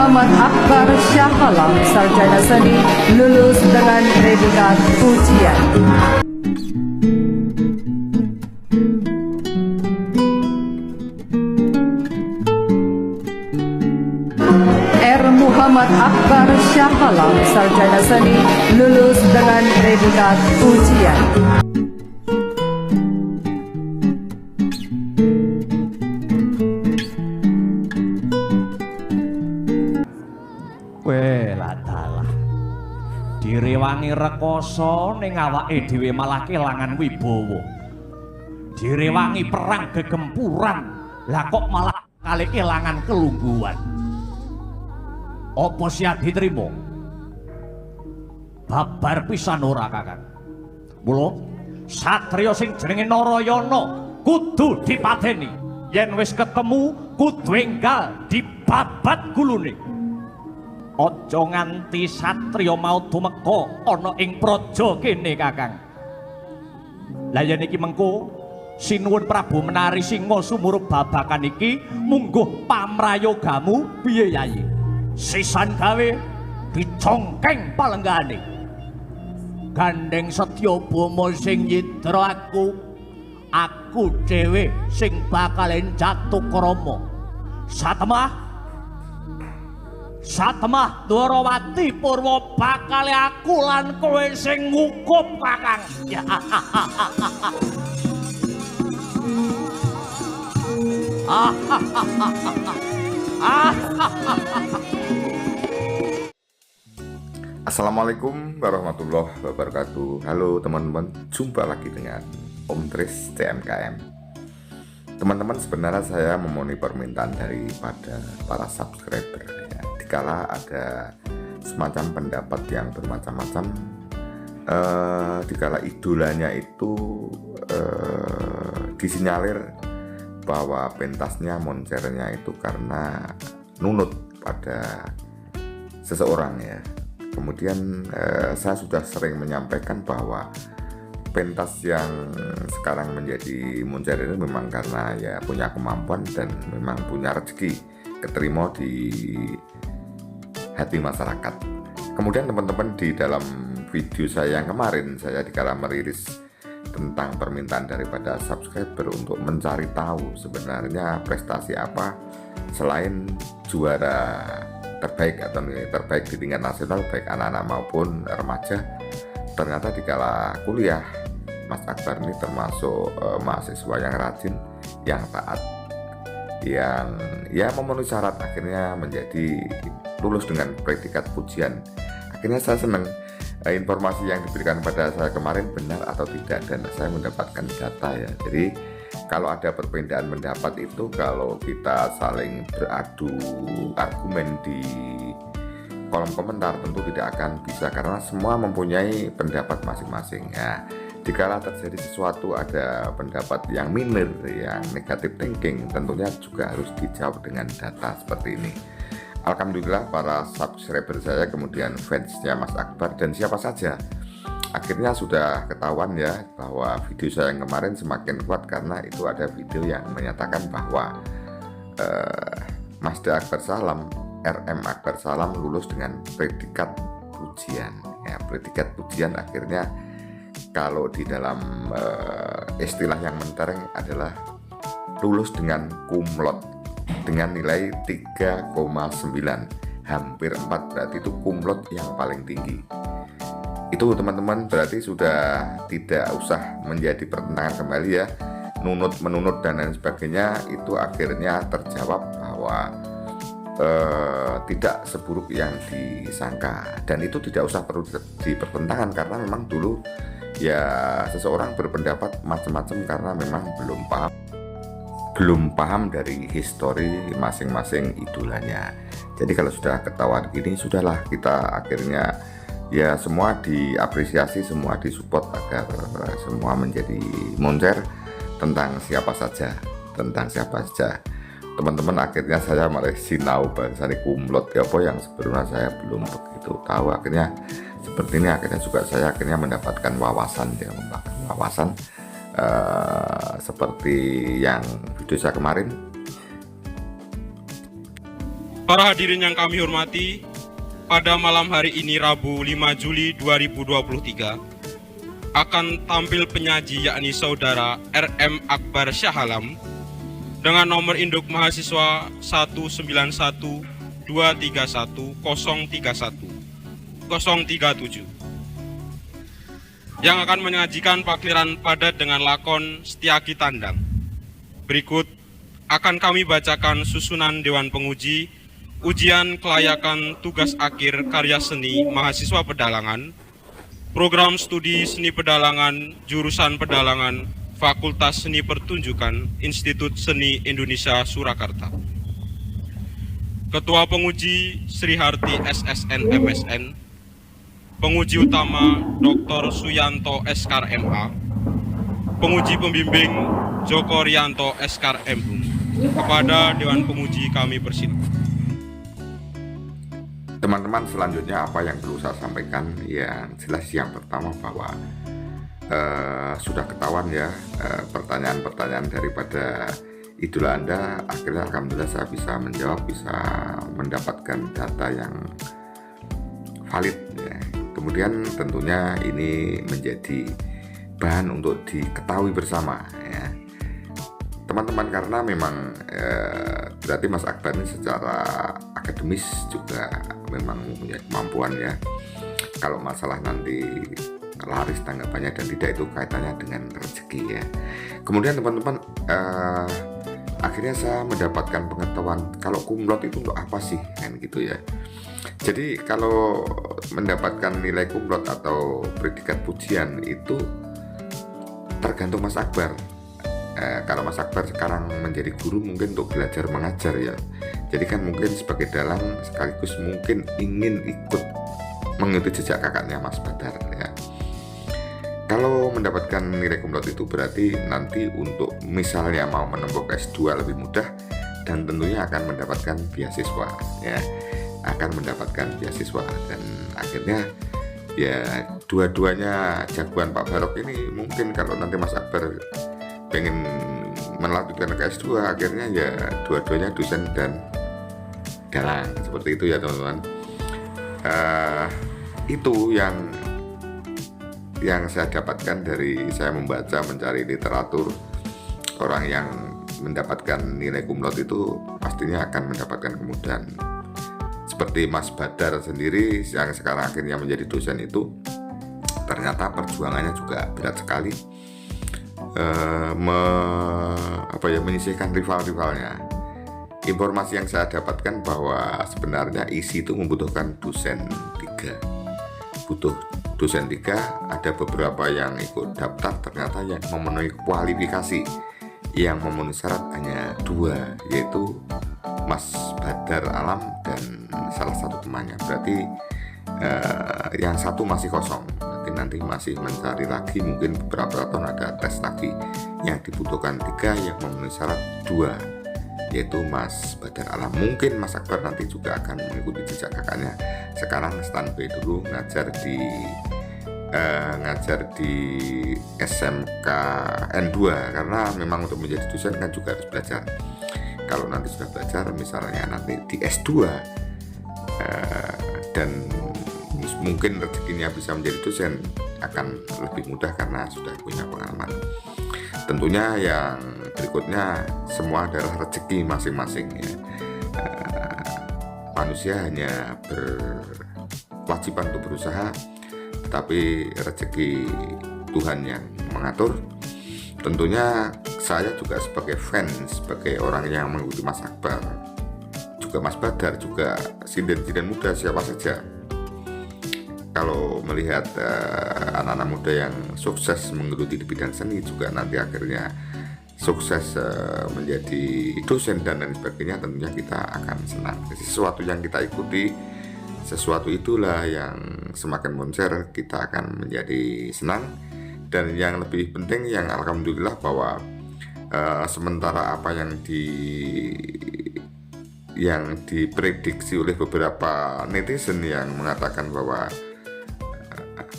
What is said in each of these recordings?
Muhammad Akbar Syahalam, sarjana seni, lulus dengan predikat pujian. R. Muhammad Akbar Syahalam, sarjana seni, lulus dengan predikat pujian. Ladalah direwangi rekoso ning awake dhewe malah kelangan wibawa. Direwangi perang gegempuran lah kok malah kali kelangan kelungguhan. Apa siap diterima? Babar pisan ora Kakang. Mula satriya sing jenenge Narayana kudu dipateni. Yen wis ketemu kudu enggal dibabat gulune. Aja nganti satriya mau tumeka ana ing praja kene Kakang. Lah yen iki mengko sinuwun Prabu Menari Singa sumurub babakan iki mungguh pamrayogamu piye Yayi? Sisan gawe dicongkeng palenggane. Gandeng Setyabama sing nyidra aku dhewe sing bakalen Jatukrama. Satemah Dwarawati Purwa bakal aku lan kowe sing ngukup Kakang. Assalamualaikum warahmatullahi wabarakatuh. Halo teman-teman, jumpa lagi dengan Om Tris TMKM. Teman-teman, sebenarnya saya memenuhi permintaan daripada para subscriber ya. Dikala ada semacam pendapat yang bermacam-macam, dikala idolanya itu disinyalir bahwa pentasnya, moncernya itu karena nunut pada seseorang ya. Kemudian saya sudah sering menyampaikan bahwa pentas yang sekarang menjadi moncer itu memang karena ya punya kemampuan dan memang punya rezeki keterima di hati masyarakat. Kemudian teman-teman, di dalam video saya yang kemarin, saya dikala merilis tentang permintaan daripada subscriber untuk mencari tahu sebenarnya prestasi apa selain juara terbaik atau terbaik di tingkat nasional baik anak-anak maupun remaja. Ternyata dikala kuliah, Mas Akbar ini termasuk mahasiswa yang rajin, yang taat, yang ya memenuhi syarat, akhirnya menjadi lulus dengan predikat pujian. Akhirnya saya senang informasi yang diberikan pada saya kemarin benar atau tidak, dan saya mendapatkan data ya. Jadi kalau ada perbedaan pendapat itu, kalau kita saling beradu argumen di kolom komentar tentu tidak akan bisa, karena semua mempunyai pendapat masing-masing ya. Jika terjadi sesuatu, ada pendapat yang minor, yang negatif thinking, tentunya juga harus dijawab dengan data seperti ini. Alhamdulillah para subscriber saya, kemudian fansnya Mas Akbar dan siapa saja, akhirnya sudah ketahuan ya bahwa video saya yang kemarin semakin kuat karena itu ada video yang menyatakan bahwa Mas Akbar Salam, RM Akbar Salam lulus dengan predikat pujian ya. Predikat pujian akhirnya kalau di dalam istilah yang mentereng adalah lulus dengan kumlot dengan nilai 3,9, hampir 4, berarti itu kumlot yang paling tinggi. Itu teman-teman berarti sudah tidak usah menjadi pertentangan kembali ya, menunut dan lain sebagainya. Itu akhirnya terjawab bahwa tidak seburuk yang disangka, dan itu tidak usah perlu dipertentangkan karena memang dulu ya seseorang berpendapat macam-macam karena memang belum paham dari histori masing-masing idolanya. Jadi kalau sudah ketahuan gini, sudahlah, kita akhirnya ya semua diapresiasi, semua disupport agar semua menjadi moncer tentang siapa saja. Teman-teman, akhirnya saya malah sinau bahasanya kumlot ya, apa yang sebelumnya saya belum begitu tahu. Akhirnya seperti ini, akhirnya juga saya akhirnya mendapatkan wawasan seperti yang video saya kemarin. Para hadirin yang kami hormati, pada malam hari ini Rabu 5 Juli 2023 akan tampil penyaji yakni Saudara RM Akbar Syahalam dengan nomor induk mahasiswa 191231031 yang akan menyajikan pakliran padat dengan lakon Setiaki Tandang. Berikut akan kami bacakan susunan Dewan Penguji ujian kelayakan tugas akhir karya seni mahasiswa pedalangan, program studi seni pedalangan, jurusan pedalangan, Fakultas Seni Pertunjukan, Institut Seni Indonesia Surakarta. Ketua Penguji Sri Harti SSN MSN, Penguji Utama Dr. Suyanto Eskar MA, Penguji Pembimbing Joko Rianto Eskar MHum. Kepada Dewan Penguji kami persilakan. Teman-teman, selanjutnya apa yang perlu saya sampaikan? Yang jelas yang pertama bahwa sudah ketahuan ya pertanyaan-pertanyaan daripada idola Anda. Akhirnya alhamdulillah saya bisa menjawab, bisa mendapatkan data yang valid ya. Kemudian tentunya ini menjadi bahan untuk diketahui bersama ya teman-teman, karena memang berarti Mas Akbar ini secara akademis juga memang mempunyai kemampuan ya. Kalau masalah nanti laris tanggapannya dan tidak, itu kaitannya dengan rezeki ya. Kemudian teman-teman, akhirnya saya mendapatkan pengetahuan kalau kumlot itu untuk apa sih kan gitu ya. Jadi kalau mendapatkan nilai kumlot atau predikat pujian itu tergantung Mas Akbar. Kalau Mas Akbar sekarang menjadi guru mungkin untuk belajar mengajar ya. Jadi kan mungkin sebagai dalang sekaligus mungkin ingin ikut mengikuti jejak kakaknya Mas Badar ya. Kalau mendapatkan nilai kumlot itu berarti nanti untuk misalnya mau menempuh S2 lebih mudah dan tentunya akan mendapatkan beasiswa ya. Akan mendapatkan beasiswa dan akhirnya ya dua-duanya jagoan Pak Barok ini. Mungkin kalau nanti Mas Akbar pengen melanjutkan ke S2 akhirnya ya dua-duanya dosen dan dalang, seperti itu ya teman-teman. Itu yang saya dapatkan dari saya membaca, mencari literatur. Orang yang mendapatkan nilai kumlot itu pastinya akan mendapatkan kemudahan. Seperti Mas Badar sendiri yang sekarang akhirnya menjadi dosen itu, ternyata perjuangannya juga berat sekali, menyisihkan rival-rivalnya. Informasi yang saya dapatkan bahwa sebenarnya ISI itu membutuhkan dosen 3. Butuh dosen 3, ada beberapa yang ikut daftar ternyata yang memenuhi kualifikasi. Yang memenuhi syarat hanya 2, yaitu Mas Badar Alam dan salah satu temannya. Berarti yang satu masih kosong. Nanti masih mencari lagi, mungkin beberapa tahun ada tes lagi. Yang dibutuhkan 3, yang memenuhi syarat 2, yaitu Mas Badar Alam. Mungkin Mas Akbar nanti juga akan mengikuti jejak kakaknya. Sekarang standby dulu ngajar di SMK N2, karena memang untuk menjadi dosen kan juga harus belajar. Kalau nanti sudah belajar, misalnya nanti di S2 dan mungkin rezekinya bisa menjadi dosen, akan lebih mudah karena sudah punya pengalaman. Tentunya yang berikutnya semua adalah rezeki masing-masing ya. Manusia hanya berkewajiban untuk berusaha, tetapi rezeki Tuhan yang mengatur. Tentunya saya juga sebagai fans, sebagai orang yang mengikuti Mas Akbar, juga Mas Badar, juga sinden-sinden muda siapa saja. Kalau melihat anak-anak muda yang sukses menggeluti di bidang seni, juga nanti akhirnya sukses menjadi dosen dan lain sebagainya, tentunya kita akan senang. Sesuatu yang kita ikuti, sesuatu itulah yang semakin moncer, kita akan menjadi senang. Dan yang lebih penting, yang alhamdulillah bahwa sementara apa yang diprediksi oleh beberapa netizen yang mengatakan bahwa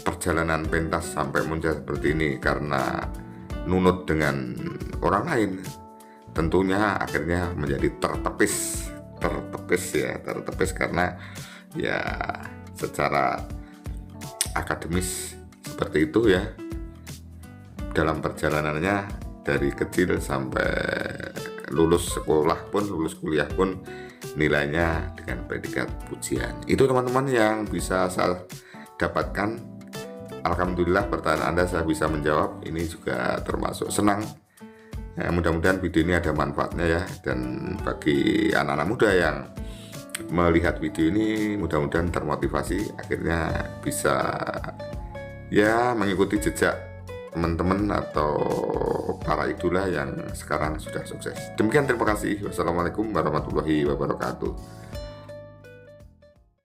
perjalanan pentas sampai moncer seperti ini karena nunut dengan orang lain, tentunya akhirnya menjadi tertepis tertepis karena ya secara akademis seperti itu ya, dalam perjalanannya dari kecil sampai lulus sekolah pun, lulus kuliah pun nilainya dengan predikat pujian. Itu teman-teman yang bisa saya dapatkan. Alhamdulillah pertanyaan Anda saya bisa menjawab. Ini juga termasuk senang. Ya, mudah-mudahan video ini ada manfaatnya ya, dan bagi anak-anak muda yang melihat video ini mudah-mudahan termotivasi, akhirnya bisa ya mengikuti jejak teman-teman atau para idola yang sekarang sudah sukses. Demikian, terima kasih. Wassalamualaikum warahmatullahi wabarakatuh.